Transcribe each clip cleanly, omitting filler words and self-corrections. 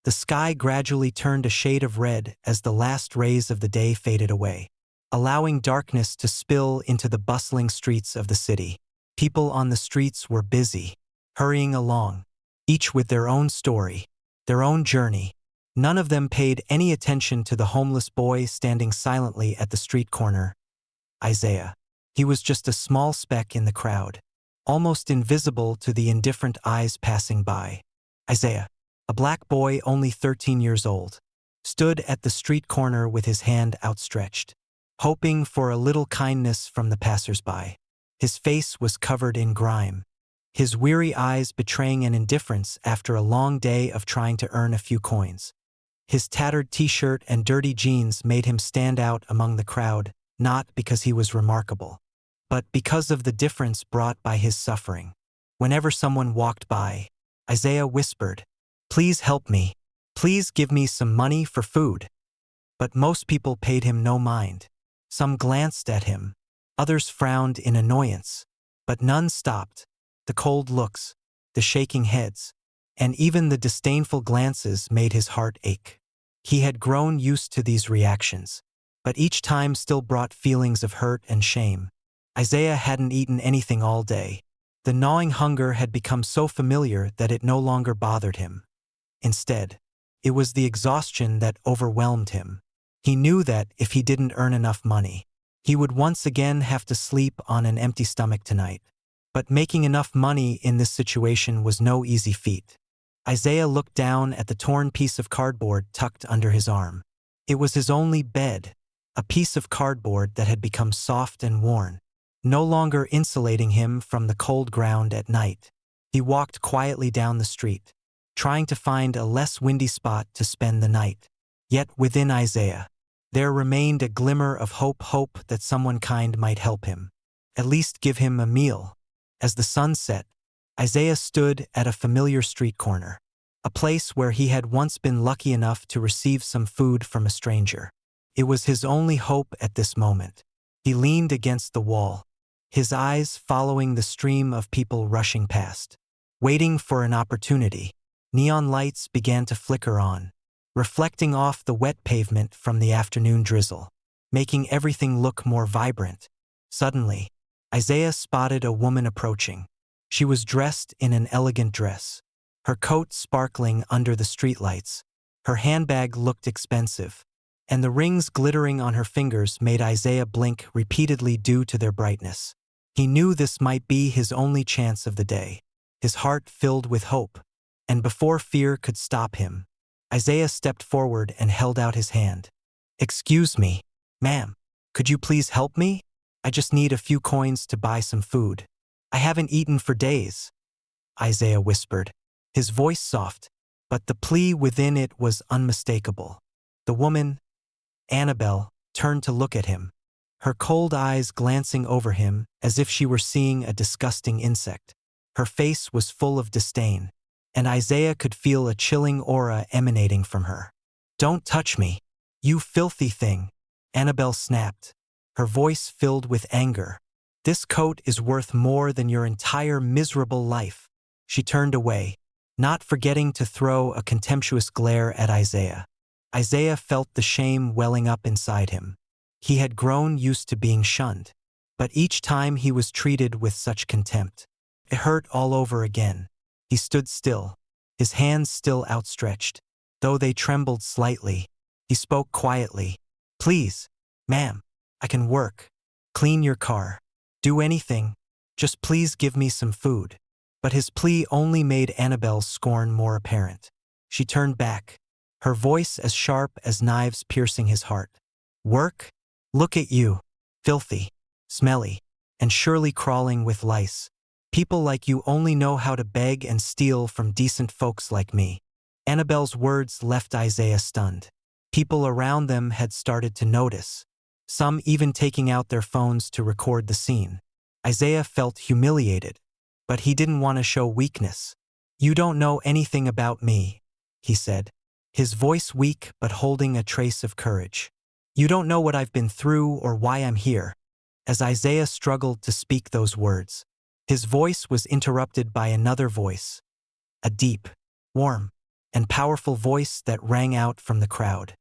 The sky gradually turned a shade of red as the last rays of the day faded away, allowing darkness to spill into the bustling streets of the city. People on the streets were busy, hurrying along, each with their own story, their own journey. None of them paid any attention to the homeless boy standing silently at the street corner. Isaiah. He was just a small speck in the crowd, almost invisible to the indifferent eyes passing by. Isaiah, a black boy only 13 years old, stood at the street corner with his hand outstretched, hoping for a little kindness from the passers-by. His face was covered in grime, his weary eyes betraying an indifference after a long day of trying to earn a few coins. His tattered t-shirt and dirty jeans made him stand out among the crowd, not because he was remarkable, but because of the difference brought by his suffering. Whenever someone walked by, Isaiah whispered, "Please help me. Please give me some money for food." But most people paid him no mind. Some glanced at him, others frowned in annoyance, but none stopped. The cold looks, the shaking heads, and even the disdainful glances made his heart ache. He had grown used to these reactions, but each time still brought feelings of hurt and shame. Isaiah hadn't eaten anything all day. The gnawing hunger had become so familiar that it no longer bothered him. Instead, it was the exhaustion that overwhelmed him. He knew that if he didn't earn enough money, he would once again have to sleep on an empty stomach tonight. But making enough money in this situation was no easy feat. Isaiah looked down at the torn piece of cardboard tucked under his arm. It was his only bed, a piece of cardboard that had become soft and worn, no longer insulating him from the cold ground at night. He walked quietly down the street, trying to find a less windy spot to spend the night. Yet within Isaiah, there remained a glimmer of hope that someone kind might help him, at least give him a meal. As the sun set, Isaiah stood at a familiar street corner, a place where he had once been lucky enough to receive some food from a stranger. It was his only hope at this moment. He leaned against the wall, his eyes following the stream of people rushing past, waiting for an opportunity. Neon lights began to flicker on, reflecting off the wet pavement from the afternoon drizzle, making everything look more vibrant. Suddenly, Isaiah spotted a woman approaching. She was dressed in an elegant dress, her coat sparkling under the streetlights. Her handbag looked expensive, and the rings glittering on her fingers made Isaiah blink repeatedly due to their brightness. He knew this might be his only chance of the day. His heart filled with hope, and before fear could stop him, Isaiah stepped forward and held out his hand. "Excuse me, ma'am, could you please help me? I just need a few coins to buy some food. I haven't eaten for days," Isaiah whispered, his voice soft, but the plea within it was unmistakable. The woman, Annabelle, turned to look at him, her cold eyes glancing over him as if she were seeing a disgusting insect. Her face was full of disdain, and Isaiah could feel a chilling aura emanating from her. "Don't touch me, you filthy thing," Annabelle snapped, her voice filled with anger. "This coat is worth more than your entire miserable life." She turned away, not forgetting to throw a contemptuous glare at Isaiah. Isaiah felt the shame welling up inside him. He had grown used to being shunned, but each time he was treated with such contempt, it hurt all over again. He stood still, his hands still outstretched, though they trembled slightly. He spoke quietly. "Please, ma'am, I can work, clean your car, do anything, just please give me some food." But his plea only made Annabelle's scorn more apparent. She turned back, her voice as sharp as knives piercing his heart. "Work? Look at you, filthy, smelly, and surely crawling with lice. People like you only know how to beg and steal from decent folks like me." Annabelle's words left Isaiah stunned. People around them had started to notice, some even taking out their phones to record the scene. Isaiah felt humiliated, but he didn't want to show weakness. "You don't know anything about me," he said, his voice weak but holding a trace of courage. "You don't know what I've been through or why I'm here." As Isaiah struggled to speak those words, his voice was interrupted by another voice, a deep, warm, and powerful voice that rang out from the crowd.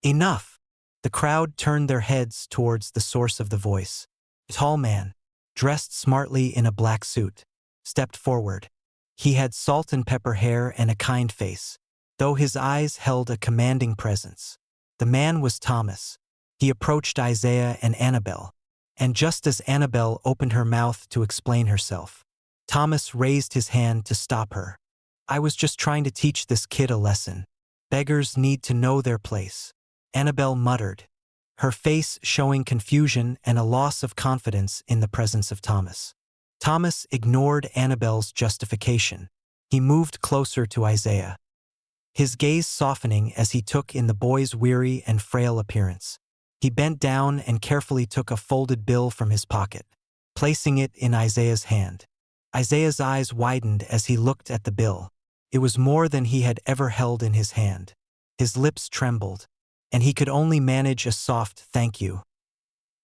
Enough! The crowd turned their heads towards the source of the voice. A tall man, dressed smartly in a black suit, stepped forward. He had salt and pepper hair and a kind face, though his eyes held a commanding presence. The man was Thomas. He approached Isaiah and Annabelle, and just as Annabelle opened her mouth to explain herself, Thomas raised his hand to stop her. I was just trying to teach this kid a lesson. Beggars need to know their place, Annabelle muttered, her face showing confusion and a loss of confidence in the presence of Thomas. Thomas ignored Annabelle's justification. He moved closer to Isaiah, his gaze softening as he took in the boy's weary and frail appearance. He bent down and carefully took a folded bill from his pocket, placing it in Isaiah's hand. Isaiah's eyes widened as he looked at the bill. It was more than he had ever held in his hand. His lips trembled, and he could only manage a soft thank you.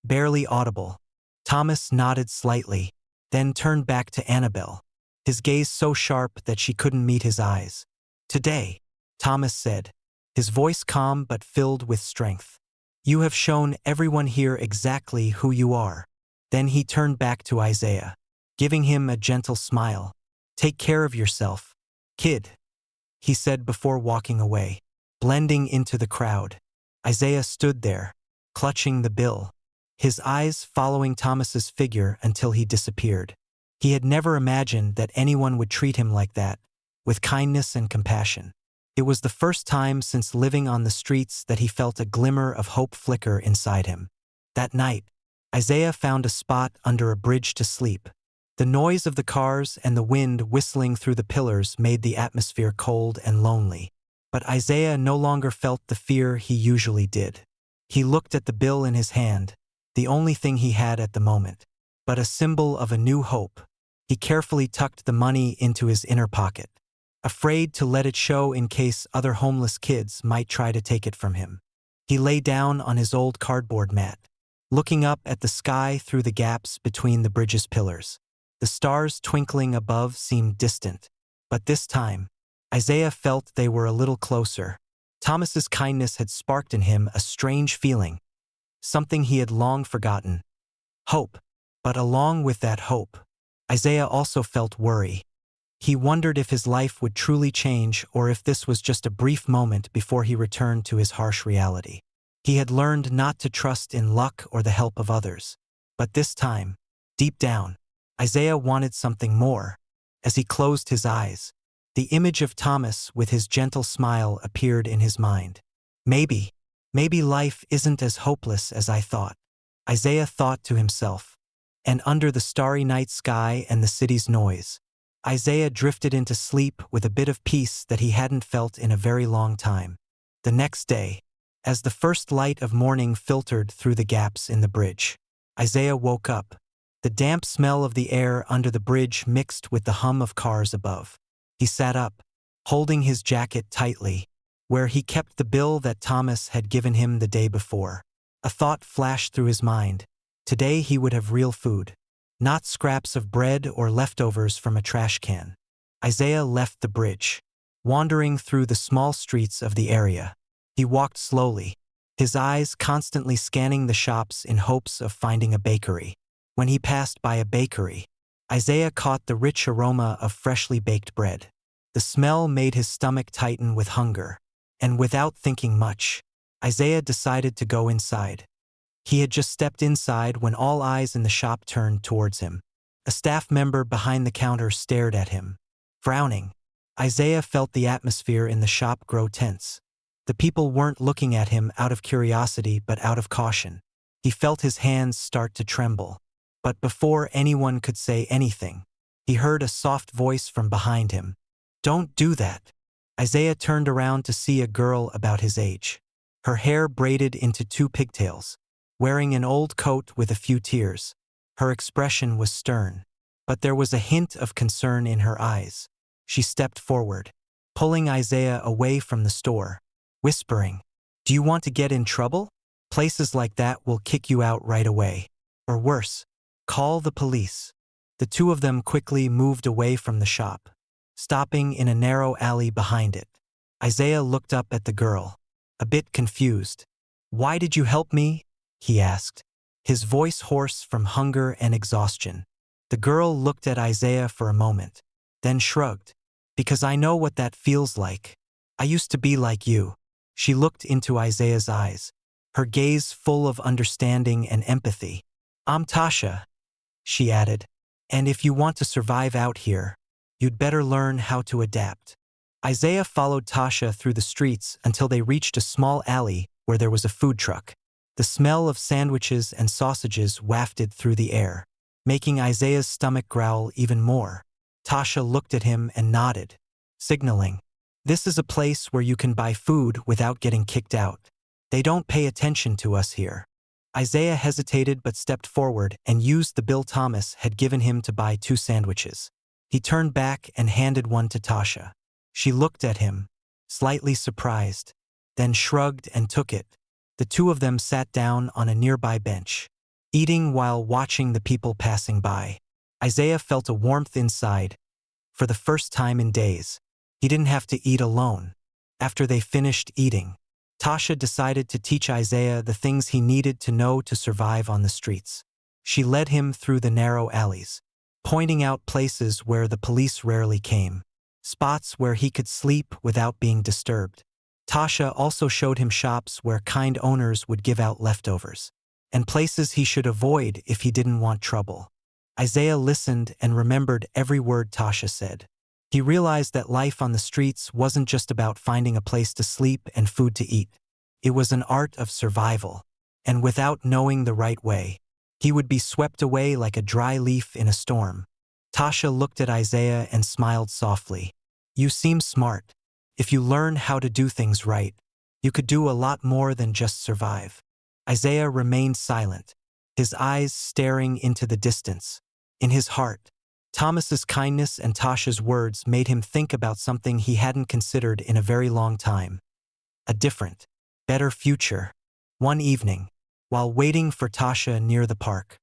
Barely audible. Thomas nodded slightly, then turned back to Annabelle, his gaze so sharp that she couldn't meet his eyes. Today, Thomas said, his voice calm but filled with strength. You have shown everyone here exactly who you are. Then he turned back to Isaiah, giving him a gentle smile. Take care of yourself, kid, he said before walking away. Blending into the crowd, Isaiah stood there, clutching the bill, his eyes following Thomas's figure until he disappeared. He had never imagined that anyone would treat him like that, with kindness and compassion. It was the first time since living on the streets that he felt a glimmer of hope flicker inside him. That night, Isaiah found a spot under a bridge to sleep. The noise of the cars and the wind whistling through the pillars made the atmosphere cold and lonely. But Isaiah no longer felt the fear he usually did. He looked at the bill in his hand, the only thing he had at the moment, but a symbol of a new hope. He carefully tucked the money into his inner pocket, afraid to let it show in case other homeless kids might try to take it from him. He lay down on his old cardboard mat, looking up at the sky through the gaps between the bridge's pillars. The stars twinkling above seemed distant, but this time, Isaiah felt they were a little closer. Thomas's kindness had sparked in him a strange feeling, something he had long forgotten. Hope. But along with that hope, Isaiah also felt worry. He wondered if his life would truly change or if this was just a brief moment before he returned to his harsh reality. He had learned not to trust in luck or the help of others. But this time, deep down, Isaiah wanted something more. As he closed his eyes, the image of Thomas with his gentle smile appeared in his mind. Maybe life isn't as hopeless as I thought, Isaiah thought to himself. And under the starry night sky and the city's noise, Isaiah drifted into sleep with a bit of peace that he hadn't felt in a very long time. The next day, as the first light of morning filtered through the gaps in the bridge, Isaiah woke up. The damp smell of the air under the bridge mixed with the hum of cars above. He sat up, holding his jacket tightly, where he kept the bill that Thomas had given him the day before. A thought flashed through his mind. Today he would have real food, not scraps of bread or leftovers from a trash can. Isaiah left the bridge, wandering through the small streets of the area. He walked slowly, his eyes constantly scanning the shops in hopes of finding a bakery. When he passed by a bakery, Isaiah caught the rich aroma of freshly baked bread. The smell made his stomach tighten with hunger, and without thinking much, Isaiah decided to go inside. He had just stepped inside when all eyes in the shop turned towards him. A staff member behind the counter stared at him. Frowning, Isaiah felt the atmosphere in the shop grow tense. The people weren't looking at him out of curiosity but out of caution. He felt his hands start to tremble. But before anyone could say anything, he heard a soft voice from behind him. Don't do that. Isaiah turned around to see a girl about his age, her hair braided into two pigtails, wearing an old coat with a few tears. Her expression was stern, but there was a hint of concern in her eyes. She stepped forward, pulling Isaiah away from the store, whispering, "Do you want to get in trouble? Places like that will kick you out right away. Or worse, call the police." The two of them quickly moved away from the shop, stopping in a narrow alley behind it. Isaiah looked up at the girl, a bit confused. "Why did you help me?" he asked, his voice hoarse from hunger and exhaustion. The girl looked at Isaiah for a moment, then shrugged. "Because I know what that feels like. I used to be like you." She looked into Isaiah's eyes, her gaze full of understanding and empathy. "I'm Tasha," she added, "and if you want to survive out here, you'd better learn how to adapt." Isaiah followed Tasha through the streets until they reached a small alley where there was a food truck. The smell of sandwiches and sausages wafted through the air, making Isaiah's stomach growl even more. Tasha looked at him and nodded, signaling, "This is a place where you can buy food without getting kicked out. They don't pay attention to us here." Isaiah hesitated but stepped forward and used the bill Thomas had given him to buy 2 sandwiches. He turned back and handed one to Tasha. She looked at him, slightly surprised, then shrugged and took it. The two of them sat down on a nearby bench, eating while watching the people passing by. Isaiah felt a warmth inside. For the first time in days, he didn't have to eat alone. After they finished eating, Tasha decided to teach Isaiah the things he needed to know to survive on the streets. She led him through the narrow alleys, pointing out places where the police rarely came, spots where he could sleep without being disturbed. Tasha also showed him shops where kind owners would give out leftovers, and places he should avoid if he didn't want trouble. Isaiah listened and remembered every word Tasha said. He realized that life on the streets wasn't just about finding a place to sleep and food to eat. It was an art of survival, and without knowing the right way, he would be swept away like a dry leaf in a storm. Tasha looked at Isaiah and smiled softly. "You seem smart. If you learn how to do things right, you could do a lot more than just survive." Isaiah remained silent, his eyes staring into the distance. In his heart, Thomas's kindness and Tasha's words made him think about something he hadn't considered in a very long time. A different, better future. One evening, while waiting for Tasha near the park,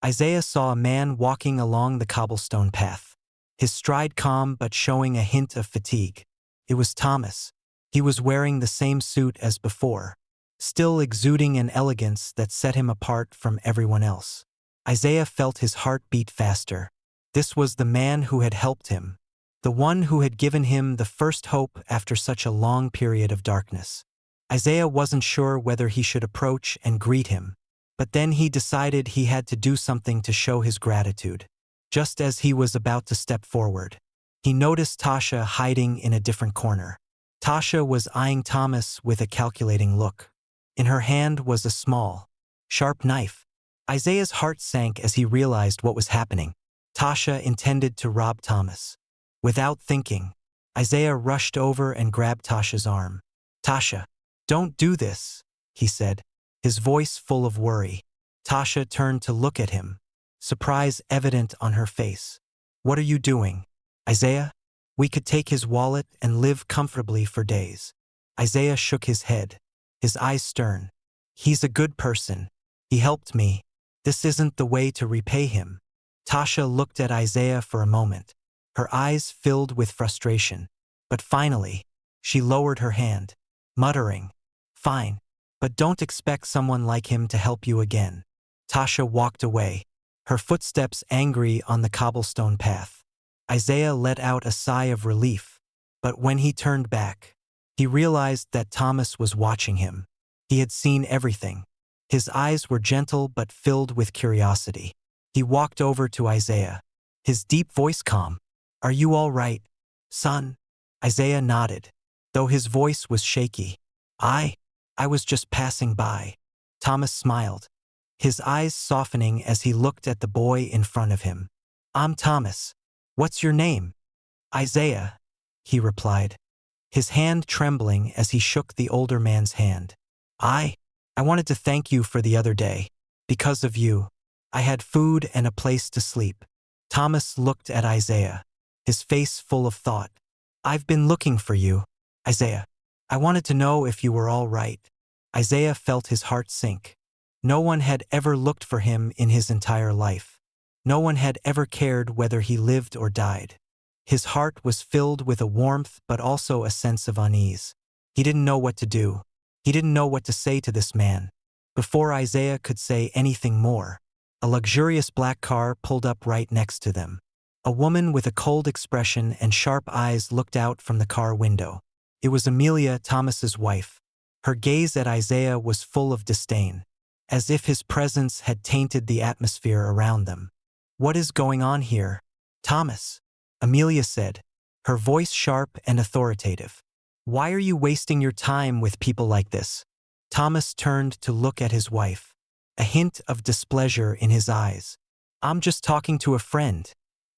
Isaiah saw a man walking along the cobblestone path, his stride calm but showing a hint of fatigue. It was Thomas. He was wearing the same suit as before, still exuding an elegance that set him apart from everyone else. Isaiah felt his heart beat faster. This was the man who had helped him, the one who had given him the first hope after such a long period of darkness. Isaiah wasn't sure whether he should approach and greet him, but then he decided he had to do something to show his gratitude. Just as he was about to step forward, he noticed Tasha hiding in a different corner. Tasha was eyeing Thomas with a calculating look. In her hand was a small, sharp knife. Isaiah's heart sank as he realized what was happening. Tasha intended to rob Thomas. Without thinking, Isaiah rushed over and grabbed Tasha's arm. "Tasha, don't do this," he said, his voice full of worry. Tasha turned to look at him, surprise evident on her face. "What are you doing, Isaiah? We could take his wallet and live comfortably for days." Isaiah shook his head, his eyes stern. "He's a good person. He helped me. This isn't the way to repay him." Tasha looked at Isaiah for a moment, her eyes filled with frustration. But finally, she lowered her hand, muttering, "Fine, but don't expect someone like him to help you again." Tasha walked away, her footsteps angry on the cobblestone path. Isaiah let out a sigh of relief, but when he turned back, he realized that Thomas was watching him. He had seen everything. His eyes were gentle but filled with curiosity. He walked over to Isaiah, his deep voice calm. "Are you all right, son?" Isaiah nodded, though his voice was shaky. I was just passing by." Thomas smiled, his eyes softening as he looked at the boy in front of him. "I'm Thomas. What's your name?" "Isaiah," he replied, his hand trembling as he shook the older man's hand. I wanted to thank you for the other day. Because of you, I had food and a place to sleep." Thomas looked at Isaiah, his face full of thought. "I've been looking for you, Isaiah. I wanted to know if you were all right." Isaiah felt his heart sink. No one had ever looked for him in his entire life. No one had ever cared whether he lived or died. His heart was filled with a warmth but also a sense of unease. He didn't know what to do. He didn't know what to say to this man. Before Isaiah could say anything more, a luxurious black car pulled up right next to them. A woman with a cold expression and sharp eyes looked out from the car window. It was Amelia, Thomas's wife. Her gaze at Isaiah was full of disdain, as if his presence had tainted the atmosphere around them. "What is going on here, Thomas?" Amelia said, her voice sharp and authoritative. "Why are you wasting your time with people like this?" Thomas turned to look at his wife, a hint of displeasure in his eyes. "I'm just talking to a friend,"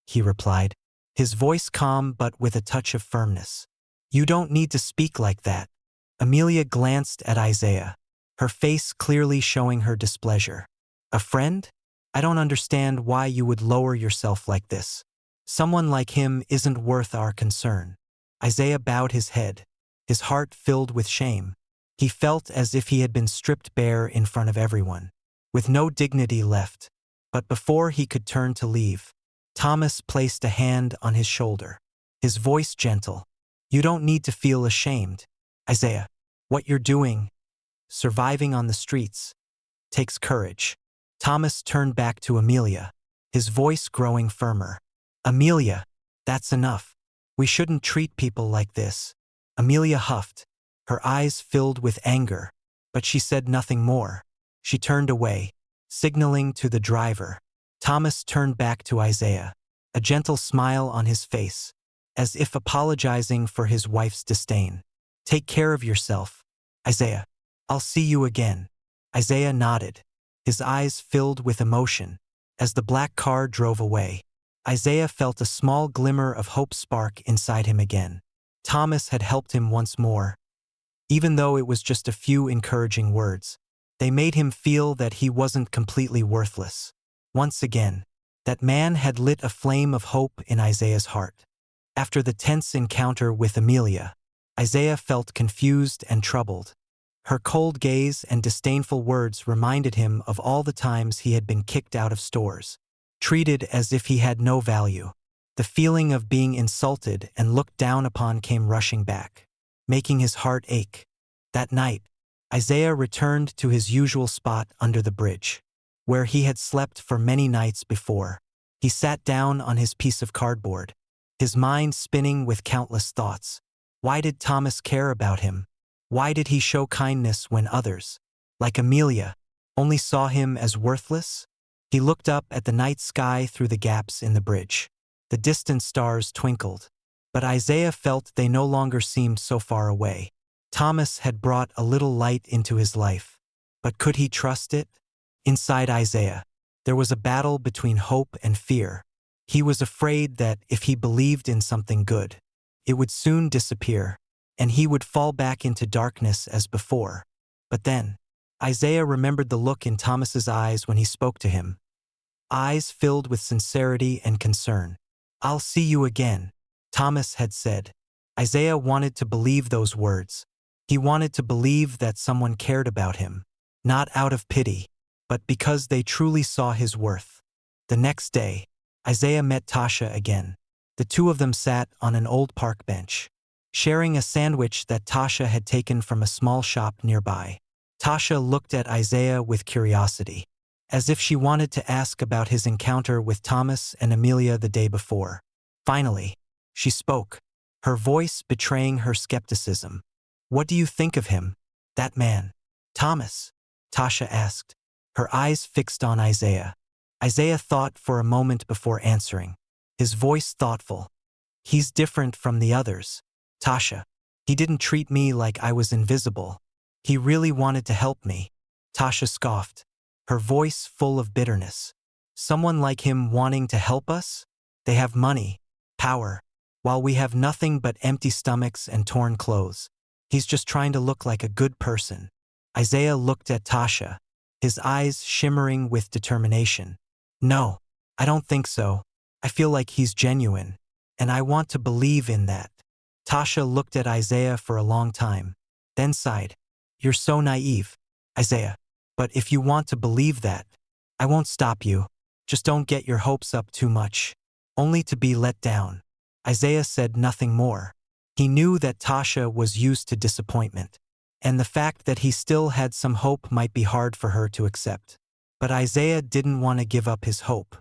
he replied, his voice calm but with a touch of firmness. "You don't need to speak like that." Amelia glanced at Isaiah, her face clearly showing her displeasure. "A friend? I don't understand why you would lower yourself like this. Someone like him isn't worth our concern." Isaiah bowed his head, his heart filled with shame. He felt as if he had been stripped bare in front of everyone, with no dignity left. But before he could turn to leave, Thomas placed a hand on his shoulder, his voice gentle. "You don't need to feel ashamed, Isaiah. What you're doing, surviving on the streets, takes courage." Thomas turned back to Amelia, his voice growing firmer. "Amelia, that's enough. We shouldn't treat people like this." Amelia huffed, her eyes filled with anger, but she said nothing more. She turned away, signaling to the driver. Thomas turned back to Isaiah, a gentle smile on his face, as if apologizing for his wife's disdain. "Take care of yourself, Isaiah. I'll see you again." Isaiah nodded, his eyes filled with emotion. As the black car drove away, Isaiah felt a small glimmer of hope spark inside him again. Thomas had helped him once more. Even though it was just a few encouraging words, they made him feel that he wasn't completely worthless. Once again, that man had lit a flame of hope in Isaiah's heart. After the tense encounter with Amelia, Isaiah felt confused and troubled. Her cold gaze and disdainful words reminded him of all the times he had been kicked out of stores, treated as if he had no value. The feeling of being insulted and looked down upon came rushing back, making his heart ache. That night, Isaiah returned to his usual spot under the bridge, where he had slept for many nights before. He sat down on his piece of cardboard, his mind spinning with countless thoughts. Why did Thomas care about him? Why did he show kindness when others, like Amelia, only saw him as worthless? He looked up at the night sky through the gaps in the bridge. The distant stars twinkled, but Isaiah felt they no longer seemed so far away. Thomas had brought a little light into his life, but could he trust it? Inside Isaiah, there was a battle between hope and fear. He was afraid that if he believed in something good, it would soon disappear, and he would fall back into darkness as before. But then, Isaiah remembered the look in Thomas's eyes when he spoke to him. Eyes filled with sincerity and concern. "I'll see you again," Thomas had said. Isaiah wanted to believe those words. He wanted to believe that someone cared about him, not out of pity, but because they truly saw his worth. The next day, Isaiah met Tasha again. The two of them sat on an old park bench, sharing a sandwich that Tasha had taken from a small shop nearby. Tasha looked at Isaiah with curiosity, as if she wanted to ask about his encounter with Thomas and Amelia the day before. Finally, she spoke, her voice betraying her skepticism. "What do you think of him, that man, Thomas?" Tasha asked, her eyes fixed on Isaiah. Isaiah thought for a moment before answering, his voice thoughtful. "He's different from the others, Tasha. He didn't treat me like I was invisible. He really wanted to help me." Tasha scoffed, her voice full of bitterness. "Someone like him wanting to help us? They have money, power, while we have nothing but empty stomachs and torn clothes. He's just trying to look like a good person." Isaiah looked at Tasha, his eyes shimmering with determination. "No, I don't think so. I feel like he's genuine, and I want to believe in that." Tasha looked at Isaiah for a long time, then sighed. "You're so naive, Isaiah. But if you want to believe that, I won't stop you. Just don't get your hopes up too much, only to be let down." Isaiah said nothing more. He knew that Tasha was used to disappointment, and the fact that he still had some hope might be hard for her to accept. But Isaiah didn't want to give up his hope.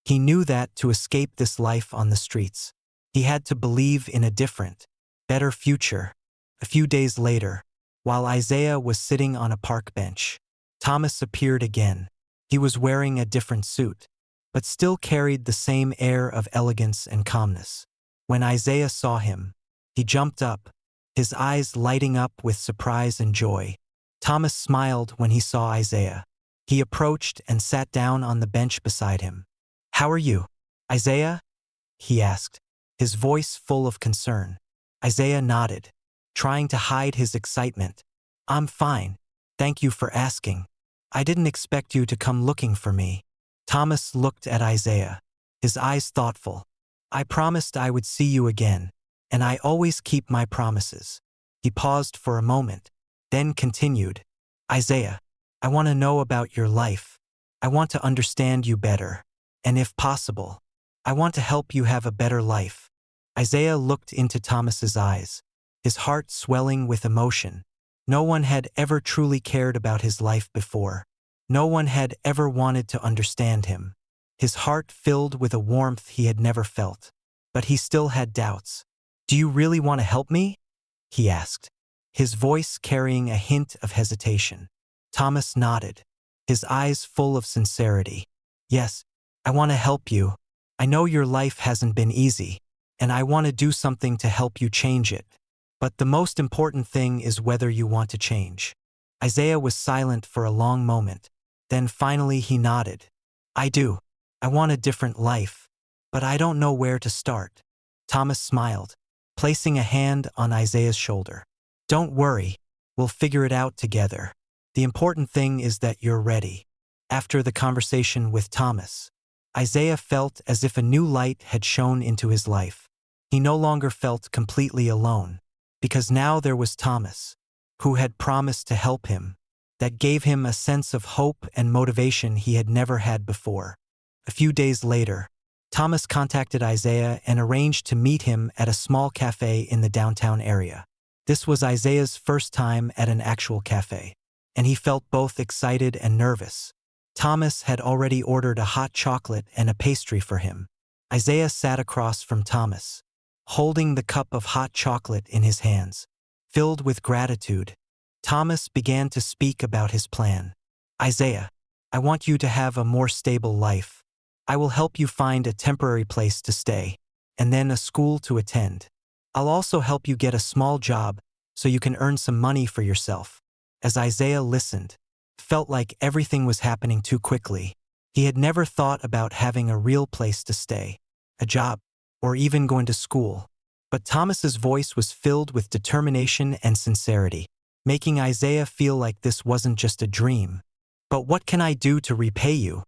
He knew that to escape this life on the streets, he had to believe in a different, better future. A few days later, while Isaiah was sitting on a park bench, Thomas appeared again. He was wearing a different suit, but still carried the same air of elegance and calmness. When Isaiah saw him, he jumped up, his eyes lighting up with surprise and joy. Thomas smiled when he saw Isaiah. He approached and sat down on the bench beside him. "How are you, Isaiah?" he asked, his voice full of concern. Isaiah nodded, trying to hide his excitement. "I'm fine. Thank you for asking. I didn't expect you to come looking for me." Thomas looked at Isaiah, his eyes thoughtful. "I promised I would see you again, and I always keep my promises." He paused for a moment, then continued. "Isaiah, I want to know about your life. I want to understand you better. And if possible, I want to help you have a better life." Isaiah looked into Thomas's eyes, his heart swelling with emotion. No one had ever truly cared about his life before. No one had ever wanted to understand him. His heart filled with a warmth he had never felt. But he still had doubts. "Do you really want to help me?" he asked, his voice carrying a hint of hesitation. Thomas nodded, his eyes full of sincerity. "Yes, I want to help you. I know your life hasn't been easy, and I want to do something to help you change it. But the most important thing is whether you want to change." Isaiah was silent for a long moment. Then finally he nodded. "I do. I want a different life. But I don't know where to start." Thomas smiled, placing a hand on Isaiah's shoulder. "Don't worry. We'll figure it out together. The important thing is that you're ready." After the conversation with Thomas, Isaiah felt as if a new light had shone into his life. He no longer felt completely alone, because now there was Thomas, who had promised to help him. That gave him a sense of hope and motivation he had never had before. A few days later, Thomas contacted Isaiah and arranged to meet him at a small cafe in the downtown area. This was Isaiah's first time at an actual cafe, and he felt both excited and nervous. Thomas had already ordered a hot chocolate and a pastry for him. Isaiah sat across from Thomas, holding the cup of hot chocolate in his hands. Filled with gratitude, Thomas began to speak about his plan. "Isaiah, I want you to have a more stable life. I will help you find a temporary place to stay, and then a school to attend. I'll also help you get a small job so you can earn some money for yourself." As Isaiah listened, felt like everything was happening too quickly. He had never thought about having a real place to stay, a job, or even going to school. But Thomas's voice was filled with determination and sincerity, making Isaiah feel like this wasn't just a dream. "But what can I do to repay you?"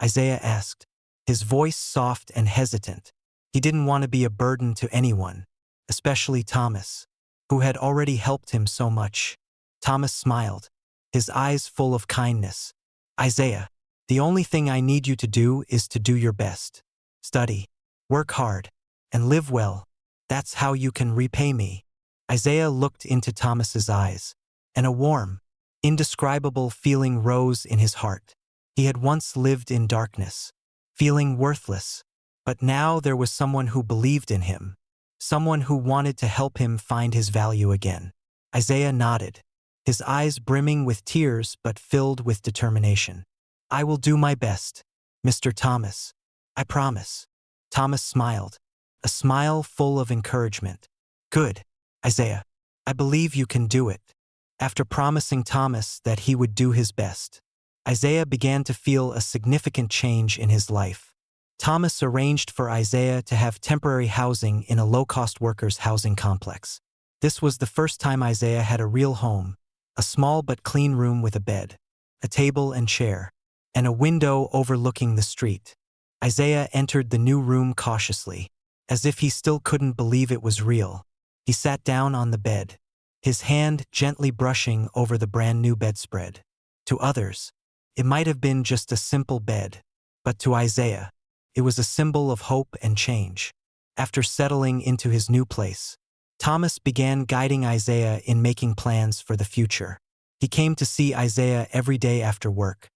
Isaiah asked, his voice soft and hesitant. He didn't want to be a burden to anyone, especially Thomas, who had already helped him so much. Thomas smiled, his eyes full of kindness. "Isaiah, the only thing I need you to do is to do your best. Study, work hard, and live well. That's how you can repay me." Isaiah looked into Thomas's eyes, and a warm, indescribable feeling rose in his heart. He had once lived in darkness, feeling worthless, but now there was someone who believed in him, someone who wanted to help him find his value again. Isaiah nodded, his eyes brimming with tears but filled with determination. "I will do my best, Mr. Thomas. I promise." Thomas smiled, a smile full of encouragement. "Good, Isaiah. I believe you can do it." After promising Thomas that he would do his best, Isaiah began to feel a significant change in his life. Thomas arranged for Isaiah to have temporary housing in a low-cost workers' housing complex. This was the first time Isaiah had a real home, a small but clean room with a bed, a table and chair, and a window overlooking the street. Isaiah entered the new room cautiously, as if he still couldn't believe it was real. He sat down on the bed, his hand gently brushing over the brand-new bedspread. To others, it might have been just a simple bed, but to Isaiah, it was a symbol of hope and change. After settling into his new place, Thomas began guiding Isaiah in making plans for the future. He came to see Isaiah every day after work,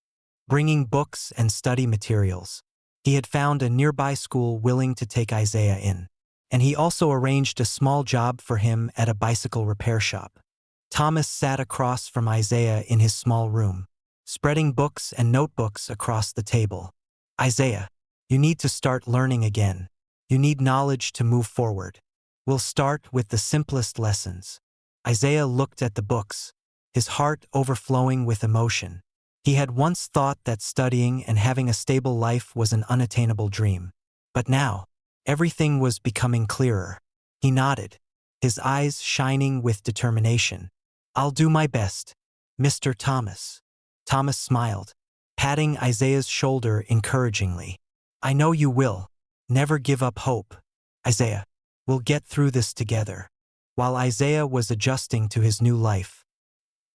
bringing books and study materials. He had found a nearby school willing to take Isaiah in, and he also arranged a small job for him at a bicycle repair shop. Thomas sat across from Isaiah in his small room, spreading books and notebooks across the table. Isaiah, you need to start learning again. You need knowledge to move forward. We'll start with the simplest lessons. Isaiah looked at the books, his heart overflowing with emotion. He had once thought that studying and having a stable life was an unattainable dream. But now, everything was becoming clearer. He nodded, his eyes shining with determination. I'll do my best, Mr. Thomas. Thomas smiled, patting Isaiah's shoulder encouragingly. I know you will. Never give up hope. Isaiah, we'll get through this together. While Isaiah was adjusting to his new life,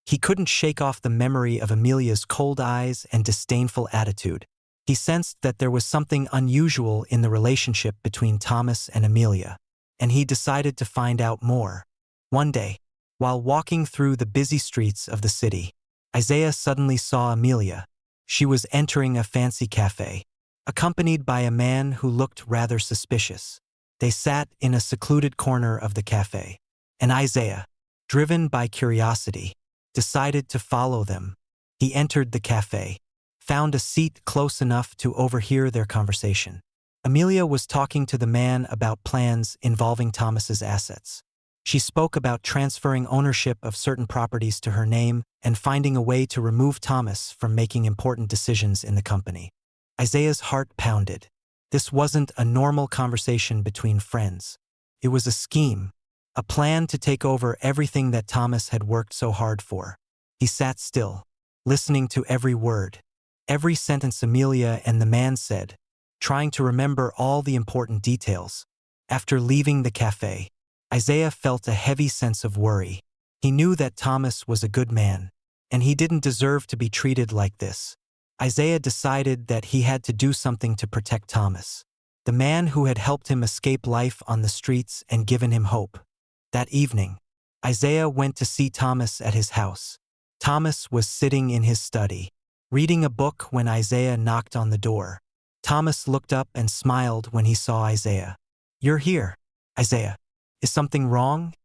he couldn't shake off the memory of Amelia's cold eyes and disdainful attitude. He sensed that there was something unusual in the relationship between Thomas and Amelia, and he decided to find out more. One day, while walking through the busy streets of the city, Isaiah suddenly saw Amelia. She was entering a fancy cafe, accompanied by a man who looked rather suspicious. They sat in a secluded corner of the cafe, and Isaiah, driven by curiosity, decided to follow them. He entered the cafe, found a seat close enough to overhear their conversation. Amelia was talking to the man about plans involving Thomas's assets. She spoke about transferring ownership of certain properties to her name and finding a way to remove Thomas from making important decisions in the company. Isaiah's heart pounded. This wasn't a normal conversation between friends. It was a scheme, a plan to take over everything that Thomas had worked so hard for. He sat still, listening to every word, every sentence Amelia and the man said, trying to remember all the important details. After leaving the cafe, Isaiah felt a heavy sense of worry. He knew that Thomas was a good man, and he didn't deserve to be treated like this. Isaiah decided that he had to do something to protect Thomas, the man who had helped him escape life on the streets and given him hope. That evening, Isaiah went to see Thomas at his house. Thomas was sitting in his study, reading a book when Isaiah knocked on the door. Thomas looked up and smiled when he saw Isaiah. You're here, Isaiah. Is something wrong?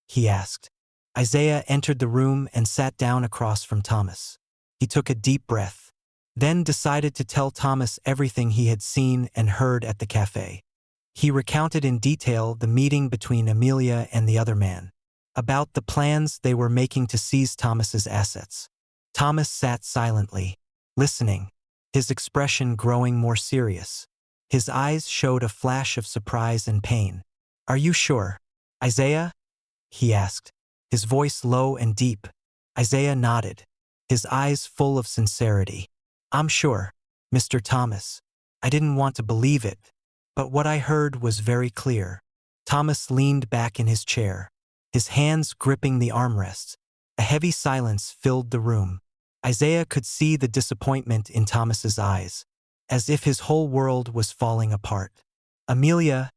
He asked. Isaiah entered the room and sat down across from Thomas. He took a deep breath, then decided to tell Thomas everything he had seen and heard at the cafe. He recounted in detail the meeting between Amelia and the other man, about the plans they were making to seize Thomas's assets. Thomas sat silently, listening, his expression growing more serious. His eyes showed a flash of surprise and pain. Are you sure, Isaiah? He asked, his voice low and deep. Isaiah nodded, his eyes full of sincerity. I'm sure, Mr. Thomas. I didn't want to believe it, but what I heard was very clear. Thomas leaned back in his chair, his hands gripping the armrests. A heavy silence filled the room. Isaiah could see the disappointment in Thomas's eyes, as if his whole world was falling apart. Amelia,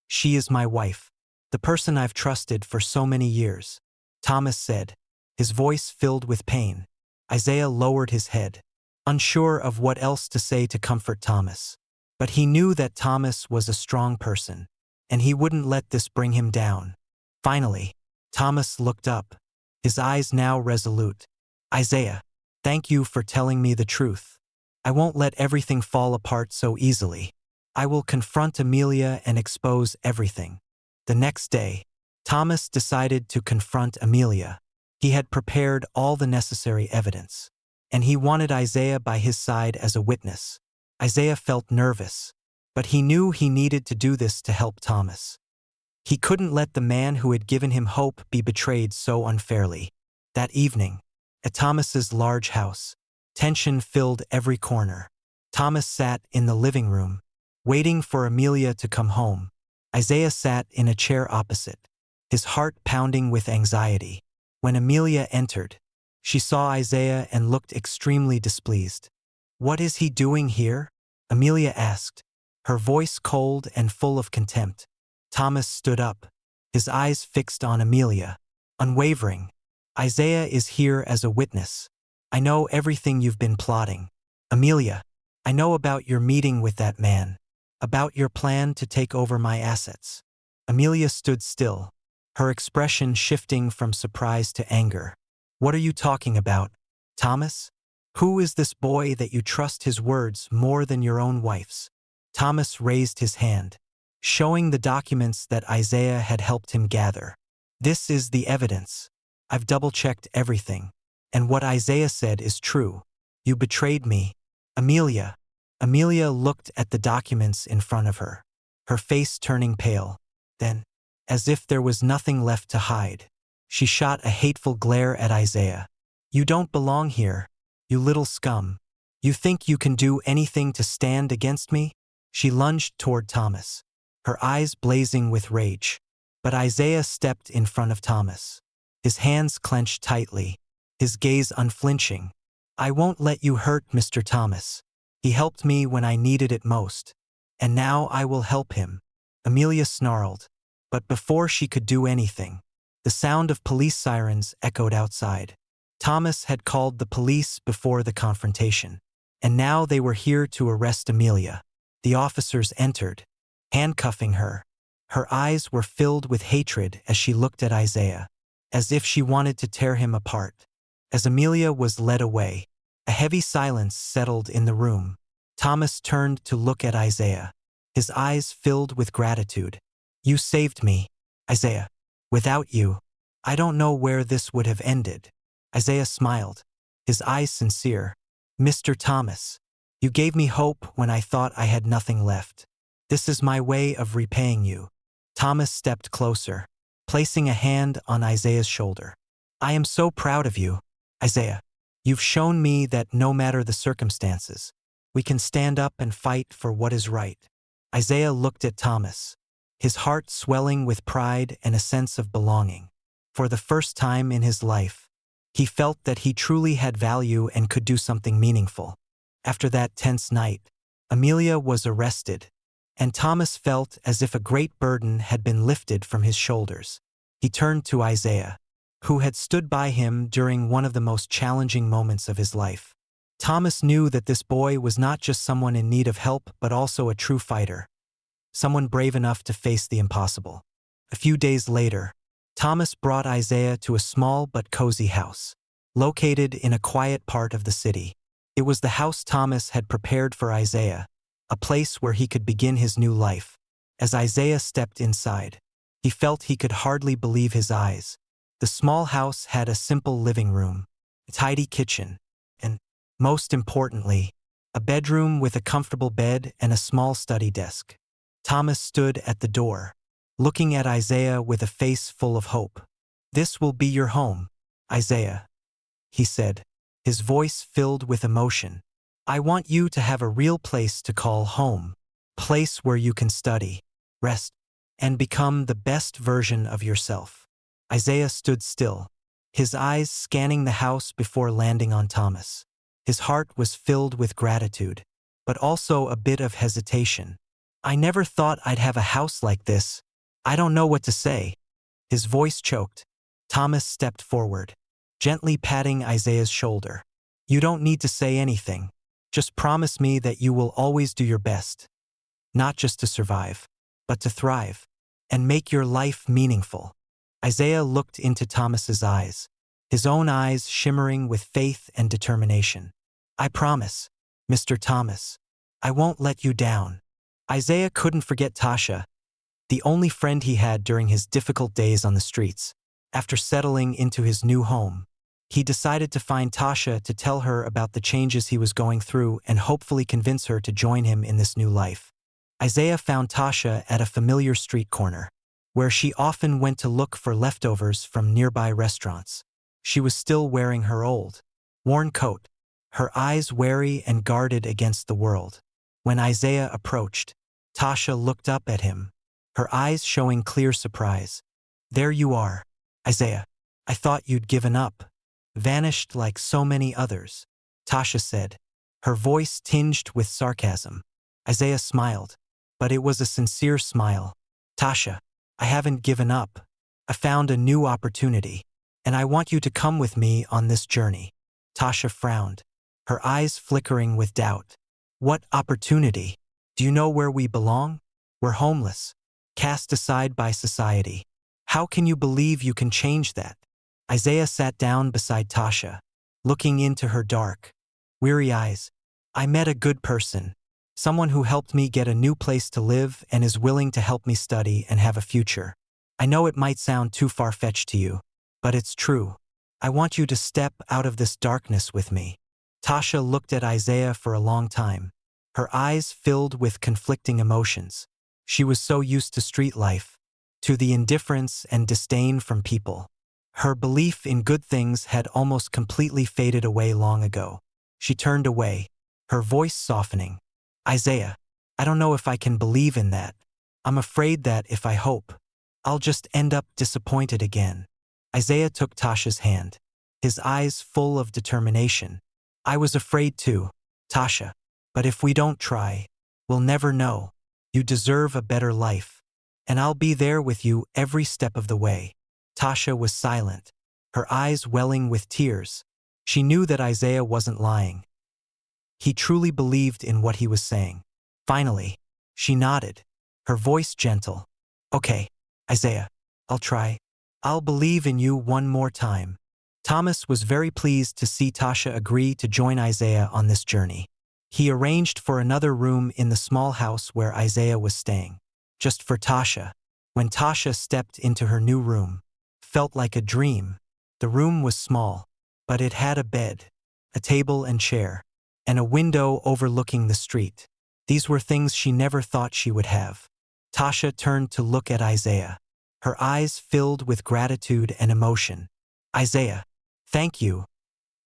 she is my wife, the person I've trusted for so many years, Thomas said, his voice filled with pain. Isaiah lowered his head, unsure of what else to say to comfort Thomas. But he knew that Thomas was a strong person, and he wouldn't let this bring him down. Finally, Thomas looked up, his eyes now resolute. Isaiah, thank you for telling me the truth. I won't let everything fall apart so easily. I will confront Amelia and expose everything. The next day, Thomas decided to confront Amelia. He had prepared all the necessary evidence, and he wanted Isaiah by his side as a witness. Isaiah felt nervous, but he knew he needed to do this to help Thomas. He couldn't let the man who had given him hope be betrayed so unfairly. That evening, at Thomas's large house, tension filled every corner. Thomas sat in the living room, waiting for Amelia to come home. Isaiah sat in a chair opposite, his heart pounding with anxiety. When Amelia entered, she saw Isaiah and looked extremely displeased. What is he doing here? Amelia asked, her voice cold and full of contempt. Thomas stood up, his eyes fixed on Amelia, unwavering. Isaiah is here as a witness. I know everything you've been plotting. Amelia, I know about your meeting with that man, about your plan to take over my assets. Amelia stood still, her expression shifting from surprise to anger. What are you talking about, Thomas? Who is this boy that you trust his words more than your own wife's? Thomas raised his hand, showing the documents that Isaiah had helped him gather. This is the evidence. I've double-checked everything, and what Isaiah said is true. You betrayed me. Amelia. Amelia looked at the documents in front of her, her face turning pale. Then, as if there was nothing left to hide, she shot a hateful glare at Isaiah. You don't belong here, you little scum. You think you can do anything to stand against me? She lunged toward Thomas, her eyes blazing with rage. But Isaiah stepped in front of Thomas, his hands clenched tightly, his gaze unflinching. I won't let you hurt Mr. Thomas. He helped me when I needed it most, and now I will help him. Amelia snarled, but before she could do anything, the sound of police sirens echoed outside. Thomas had called the police before the confrontation, and now they were here to arrest Amelia. The officers entered, handcuffing her. Her eyes were filled with hatred as she looked at Isaiah, as if she wanted to tear him apart. As Amelia was led away, a heavy silence settled in the room. Thomas turned to look at Isaiah, his eyes filled with gratitude. You saved me, Isaiah. Without you, I don't know where this would have ended. Isaiah smiled, his eyes sincere. Mr. Thomas, you gave me hope when I thought I had nothing left. This is my way of repaying you. Thomas stepped closer, placing a hand on Isaiah's shoulder. I am so proud of you, Isaiah. You've shown me that no matter the circumstances, we can stand up and fight for what is right. Isaiah looked at Thomas, his heart swelling with pride and a sense of belonging. For the first time in his life, he felt that he truly had value and could do something meaningful. After that tense night, Amelia was arrested, and Thomas felt as if a great burden had been lifted from his shoulders. He turned to Isaiah, who had stood by him during one of the most challenging moments of his life. Thomas knew that this boy was not just someone in need of help but also a true fighter, someone brave enough to face the impossible. A few days later, Thomas brought Isaiah to a small but cozy house, located in a quiet part of the city. It was the house Thomas had prepared for Isaiah, a place where he could begin his new life. As Isaiah stepped inside, he felt he could hardly believe his eyes. The small house had a simple living room, a tidy kitchen, and, most importantly, a bedroom with a comfortable bed and a small study desk. Thomas stood at the door, looking at Isaiah with a face full of hope. This will be your home, Isaiah, he said, his voice filled with emotion. I want you to have a real place to call home, a place where you can study, rest, and become the best version of yourself. Isaiah stood still, his eyes scanning the house before landing on Thomas. His heart was filled with gratitude, but also a bit of hesitation. I never thought I'd have a house like this. I don't know what to say. His voice choked. Thomas stepped forward, gently patting Isaiah's shoulder. You don't need to say anything. Just promise me that you will always do your best. Not just to survive, but to thrive, and make your life meaningful. Isaiah looked into Thomas's eyes, his own eyes shimmering with faith and determination. I promise, Mr. Thomas, I won't let you down. Isaiah couldn't forget Tasha, the only friend he had during his difficult days on the streets. After settling into his new home, he decided to find Tasha to tell her about the changes he was going through and hopefully convince her to join him in this new life. Isaiah found Tasha at a familiar street corner, where she often went to look for leftovers from nearby restaurants. She was still wearing her old, worn coat, her eyes wary and guarded against the world. When Isaiah approached, Tasha looked up at him, her eyes showing clear surprise. There you are, Isaiah. I thought you'd given up, vanished like so many others, Tasha said, her voice tinged with sarcasm. Isaiah smiled, but it was a sincere smile. Tasha, I haven't given up. I found a new opportunity, and I want you to come with me on this journey. Tasha frowned, her eyes flickering with doubt. What opportunity? Do you know where we belong? We're homeless, cast aside by society. How can you believe you can change that? Isaiah sat down beside Tasha, looking into her dark, weary eyes. I met a good person, someone who helped me get a new place to live and is willing to help me study and have a future. I know it might sound too far-fetched to you, but it's true. I want you to step out of this darkness with me. Tasha looked at Isaiah for a long time, her eyes filled with conflicting emotions. She was so used to street life, to the indifference and disdain from people. Her belief in good things had almost completely faded away long ago. She turned away, her voice softening. Isaiah, I don't know if I can believe in that. I'm afraid that if I hope, I'll just end up disappointed again. Isaiah took Tasha's hand, his eyes full of determination. I was afraid too, Tasha, but if we don't try, we'll never know. You deserve a better life, and I'll be there with you every step of the way. Tasha was silent, her eyes welling with tears. She knew that Isaiah wasn't lying. He truly believed in what he was saying. Finally, she nodded, her voice gentle. Okay, Isaiah, I'll try. I'll believe in you one more time. Thomas was very pleased to see Tasha agree to join Isaiah on this journey. He arranged for another room in the small house where Isaiah was staying, just for Tasha. When Tasha stepped into her new room, felt like a dream. The room was small, but it had a bed, a table and chair, and a window overlooking the street. These were things she never thought she would have. Tasha turned to look at Isaiah, her eyes filled with gratitude and emotion. Isaiah, thank you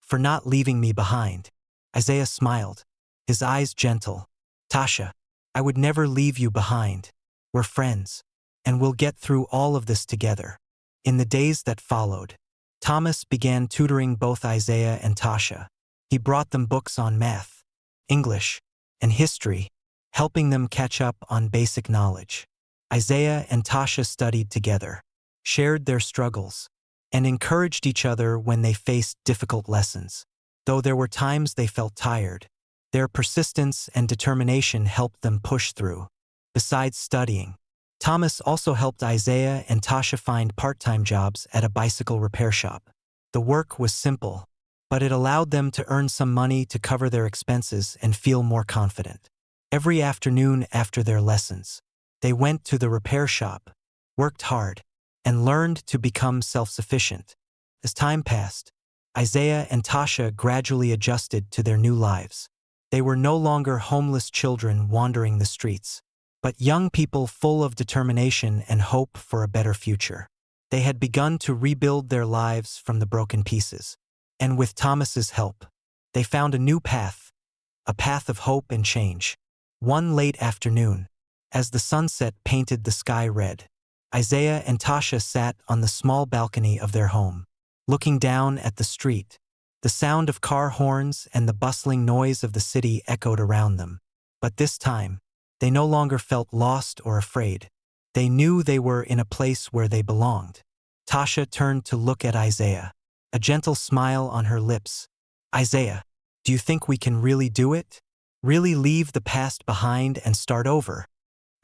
for not leaving me behind. Isaiah smiled, his eyes gentle. Tasha, I would never leave you behind. We're friends, and we'll get through all of this together. In the days that followed, Thomas began tutoring both Isaiah and Tasha. He brought them books on math, English, and history, helping them catch up on basic knowledge. Isaiah and Tasha studied together, shared their struggles, and encouraged each other when they faced difficult lessons. Though there were times they felt tired, their persistence and determination helped them push through. Besides studying, Thomas also helped Isaiah and Tasha find part-time jobs at a bicycle repair shop. The work was simple, but it allowed them to earn some money to cover their expenses and feel more confident. Every afternoon after their lessons, they went to the repair shop, worked hard, and learned to become self-sufficient. As time passed, Isaiah and Tasha gradually adjusted to their new lives. They were no longer homeless children wandering the streets, but young people full of determination and hope for a better future. They had begun to rebuild their lives from the broken pieces, and with Thomas's help, they found a new path, a path of hope and change. One late afternoon, as the sunset painted the sky red, Isaiah and Tasha sat on the small balcony of their home, looking down at the street. The sound of car horns and the bustling noise of the city echoed around them. But this time, they no longer felt lost or afraid. They knew they were in a place where they belonged. Tasha turned to look at Isaiah, a gentle smile on her lips. Isaiah, do you think we can really do it? Really leave the past behind and start over?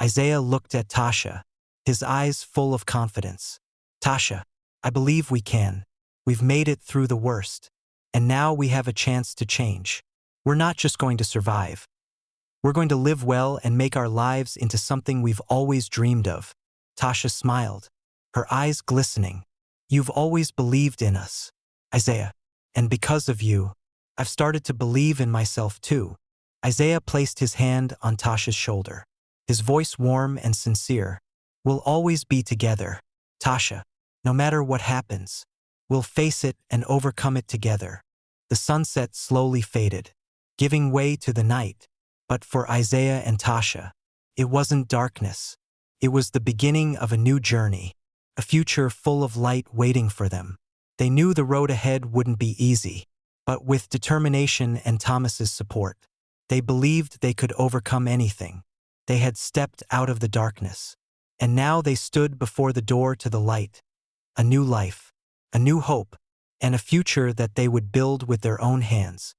Isaiah looked at Tasha, his eyes full of confidence. Tasha, I believe we can. We've made it through the worst, and now we have a chance to change. We're not just going to survive. We're going to live well and make our lives into something we've always dreamed of. Tasha smiled, her eyes glistening. You've always believed in us, Isaiah, and because of you, I've started to believe in myself too. Isaiah placed his hand on Tasha's shoulder, his voice warm and sincere. We'll always be together, Tasha. No matter what happens, we'll face it and overcome it together. The sunset slowly faded, giving way to the night. But for Isaiah and Tasha, it wasn't darkness. It was the beginning of a new journey, a future full of light waiting for them. They knew the road ahead wouldn't be easy, but with determination and Thomas's support, they believed they could overcome anything. They had stepped out of the darkness, And now they stood before the door to the light, a new life, a new hope, and a future that they would build with their own hands.